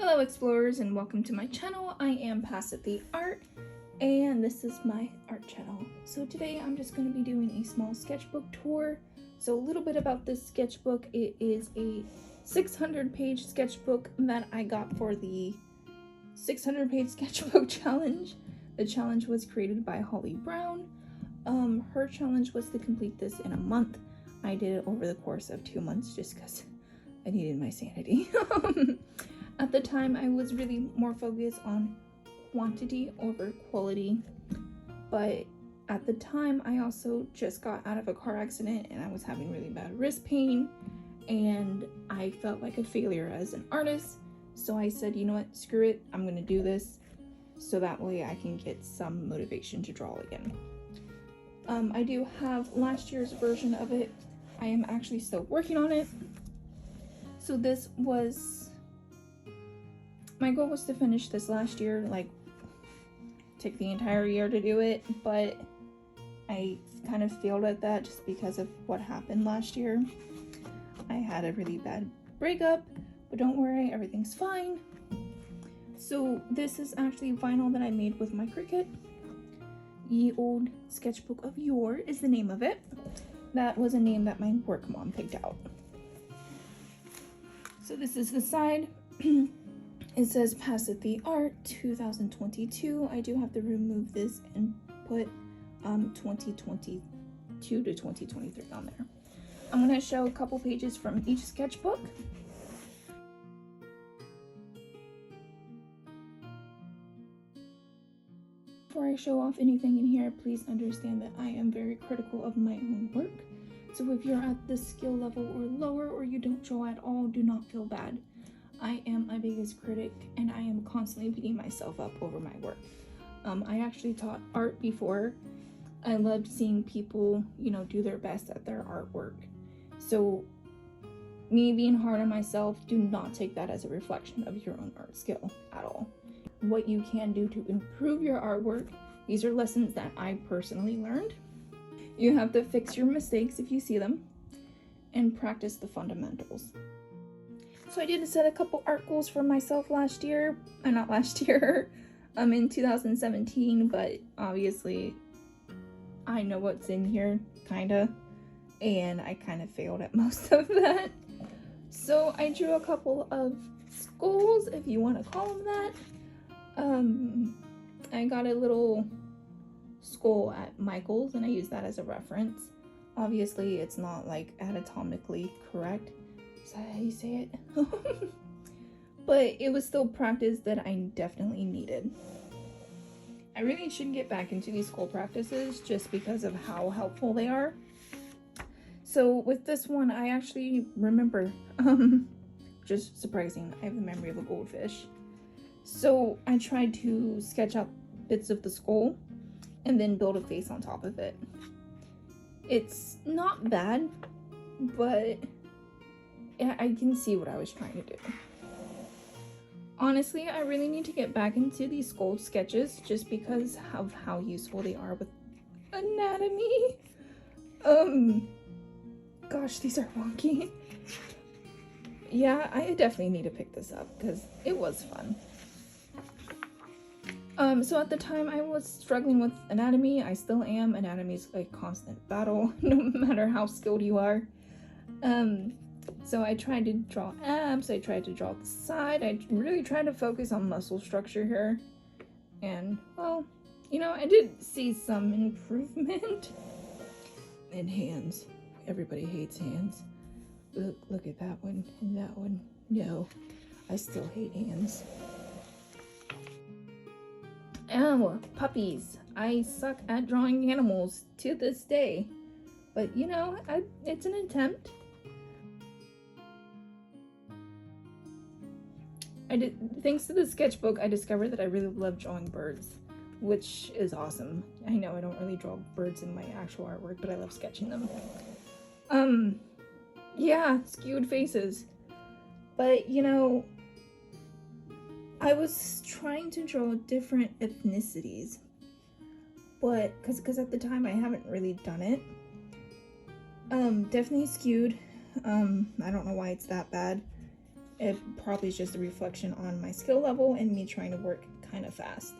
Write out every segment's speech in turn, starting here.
Hello explorers and welcome to my channel. I am Passive the Art and this is my art channel. So today I'm just going to be doing a small sketchbook tour. So a little bit about this sketchbook. It is a 600-page sketchbook that I got for the 600-page sketchbook challenge. The challenge was created by Holly Brown. Her challenge was to complete this in a month. I did it over the course of 2 months just because I needed my sanity. At the time, I was really more focused on quantity over quality, but at the time, I also just got out of a car accident and I was having really bad wrist pain, and I felt like a failure as an artist. So I said, you know what, screw it, I'm gonna do this so that way I can get some motivation to draw again. I do have last year's version of it. I am actually still working on it. So this was... my goal was to finish this last year, like take the entire year to do it, but I kind of failed at that just because of what happened last year. I had a really bad breakup, but don't worry, everything's fine. So this is actually vinyl that I made with my Cricut. Ye Old Sketchbook of Yore is the name of it. That was a name that my work mom picked out. So this is the side. It says Passive the Art 2022. I do have to remove this and put 2022 to 2023 on there. I'm going to show a couple pages from each sketchbook. Before I show off anything in here, please understand that I am very critical of my own work. So if you're at this skill level or lower, or you don't draw at all, do not feel bad. I am my biggest critic and I am constantly beating myself up over my work. I actually taught art before. I loved seeing people, do their best at their artwork. So me being hard on myself, do not take that as a reflection of your own art skill at all. What you can do to improve your artwork, these are lessons that I personally learned. You have to fix your mistakes if you see them and practice the fundamentals. So I did set a couple art goals for myself last year, not last year, in 2017, but obviously I know what's in here, kinda, and I kind of failed at most of that. So I drew a couple of skulls, if you want to call them that. I got a little skull at Michael's and I used that as a reference. Obviously it's not like anatomically correct. Is that how you say it? But it was still practice that I definitely needed. I really should get back into these skull practices just because of how helpful they are. So with this one, I actually remember, just surprising, I have the memory of a goldfish. So I tried to sketch out bits of the skull and then build a face on top of it. It's not bad, but I can see what I was trying to do. Honestly, I really need to get back into these skull sketches just because of how useful they are with anatomy. Gosh, these are wonky. Yeah, I definitely need to pick this up because it was fun. So at the time I was struggling with anatomy. I still am. Anatomy is a constant battle, no matter how skilled you are. So I tried to draw abs, I tried to draw the side, I really tried to focus on muscle structure here. And, well, I did see some improvement. And hands. Everybody hates hands. Look at that one and that one. No, I still hate hands. Oh, puppies. I suck at drawing animals to this day. But, it's an attempt. Thanks to the sketchbook, I discovered that I really love drawing birds, which is awesome. I know I don't really draw birds in my actual artwork, but I love sketching them. Yeah, skewed faces. But, I was trying to draw different ethnicities, but, because at the time I haven't really done it. Definitely skewed. I don't know why it's that bad. It probably is just a reflection on my skill level and me trying to work kind of fast.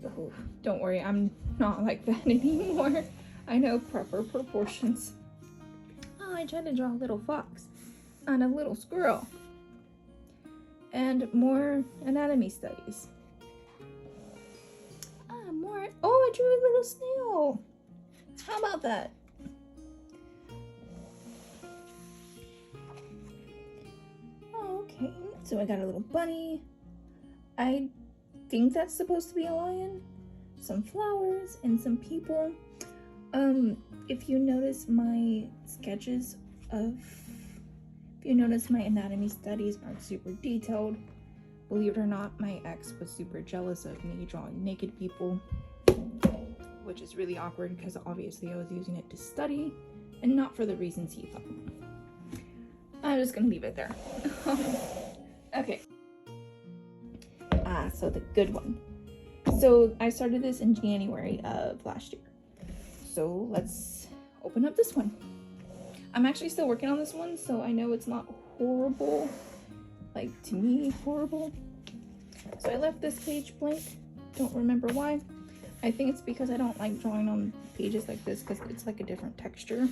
Oh, don't worry, I'm not like that anymore. I know proper proportions. Oh, I tried to draw a little fox and a little squirrel. And more anatomy studies. More. Oh, I drew a little snail. How about that? Okay, so I got a little bunny. I think that's supposed to be a lion. Some flowers and some people. If you notice my sketches of, if you notice my anatomy studies aren't super detailed, believe it or not, my ex was super jealous of me drawing naked people, which is really awkward because obviously I was using it to study and not for the reasons he thought. I'm just gonna leave it there. Okay. So the good one. So I started this in January of last year. So let's open up this one. I'm actually still working on this one, so I know it's not horrible. Like, to me, horrible. So I left this page blank. Don't remember why. I think it's because I don't like drawing on pages like this because it's like a different texture.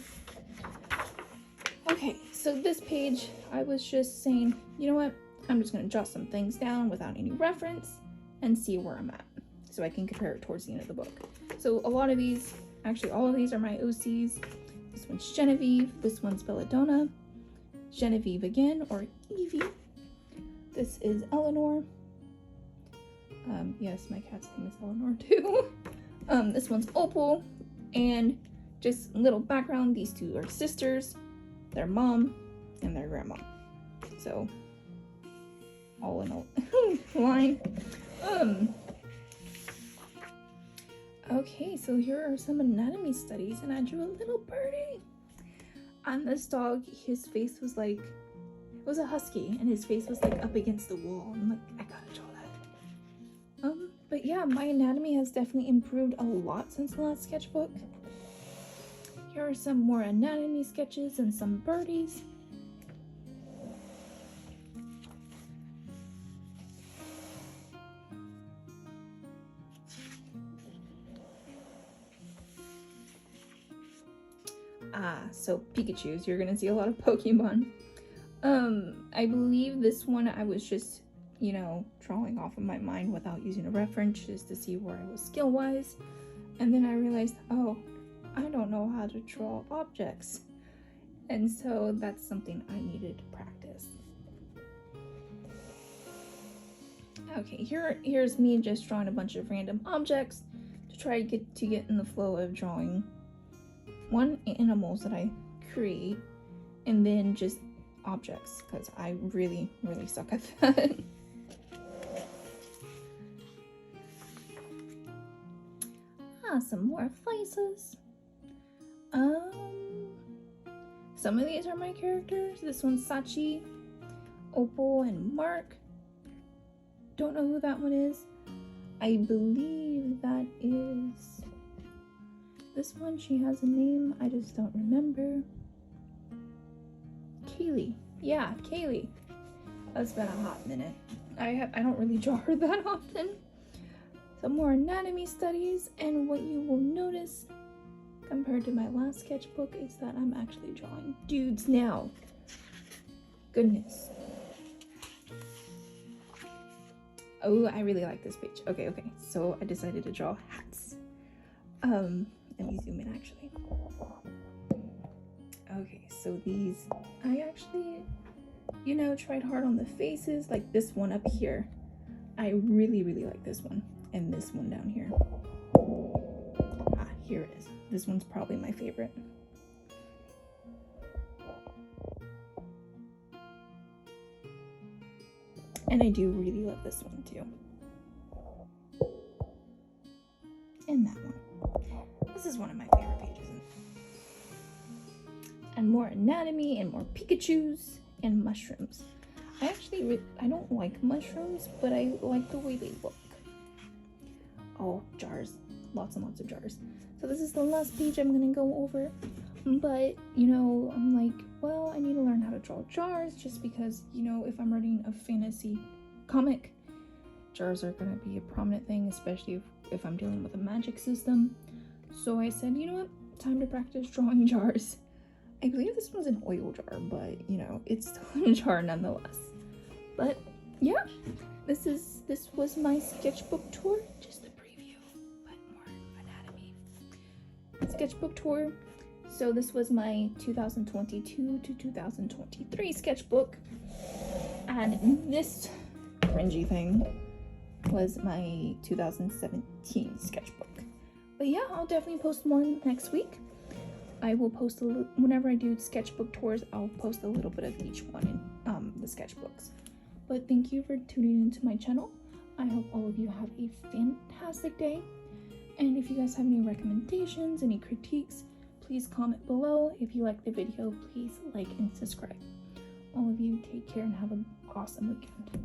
Okay, so this page, I was just saying, you know what? I'm just going to jot some things down without any reference and see where I'm at so I can compare it towards the end of the book. So a lot of these, actually all of these are my OCs. This one's Genevieve, this one's Belladonna, Genevieve again, or Evie. This is Eleanor. Yes, my cat's name is Eleanor too. This one's Opal, and just little background, these two are sisters, their mom, and their grandma. So, all in a line. Okay, so here are some anatomy studies, and I drew a little birdie. On this dog, his face was like, it was a husky, and his face was like up against the wall. I'm like, I gotta draw that. But yeah, my anatomy has definitely improved a lot since the last sketchbook. Here are some more anatomy sketches and some birdies. So Pikachus, you're gonna see a lot of Pokemon. I believe this one I was just, you know, drawing off of my mind without using a reference just to see where I was skill-wise. And then I realized, oh, I don't know how to draw objects. And so that's something I needed to practice. Okay, here's me just drawing a bunch of random objects to try to get in the flow of drawing one, animals that I create, and then just objects, because I really suck at that. Some more faces. Some of these are my characters. This one's Sachi, Opal, and Mark. Don't know who that one is. I believe that is this one. She has a name, I just don't remember. Kaylee. Yeah, Kaylee. It's been a hot minute. I don't really draw her that often. Some more anatomy studies, and what you will notice compared to my last sketchbook is that I'm actually drawing dudes now. Goodness. Oh, I really like this page. Okay. So I decided to draw hats. Let me zoom in actually. Okay, so these, I actually, you know, tried hard on the faces, like this one up here. I really like this one, and this one down here. Here it is. This one's probably my favorite. And I do really love this one too. And that one. This is one of my favorite pages. And more anatomy and more Pikachus and mushrooms. I don't like mushrooms, but I like the way they look. Oh, jars. Lots and lots of jars. So this is the last page I'm going to go over. But, you know, I'm like, well, I need to learn how to draw jars just because, you know, if I'm writing a fantasy comic, jars are going to be a prominent thing, especially if I'm dealing with a magic system. So I said, you know what, time to practice drawing jars. I believe this one's an oil jar, but, you know, it's still a jar nonetheless. But, yeah, this was my sketchbook tour, just a preview, but more anatomy. Sketchbook tour. So this was my 2022 to 2023 sketchbook, and this cringy thing was my 2017 sketchbook. But yeah, I'll definitely post one next week. I will post whenever I do sketchbook tours, I'll post a little bit of each one in the sketchbooks. But thank you for tuning into my channel. I hope all of you have a fantastic day. And if you guys have any recommendations, any critiques, please comment below. If you like the video, please like and subscribe. All of you take care and have an awesome weekend.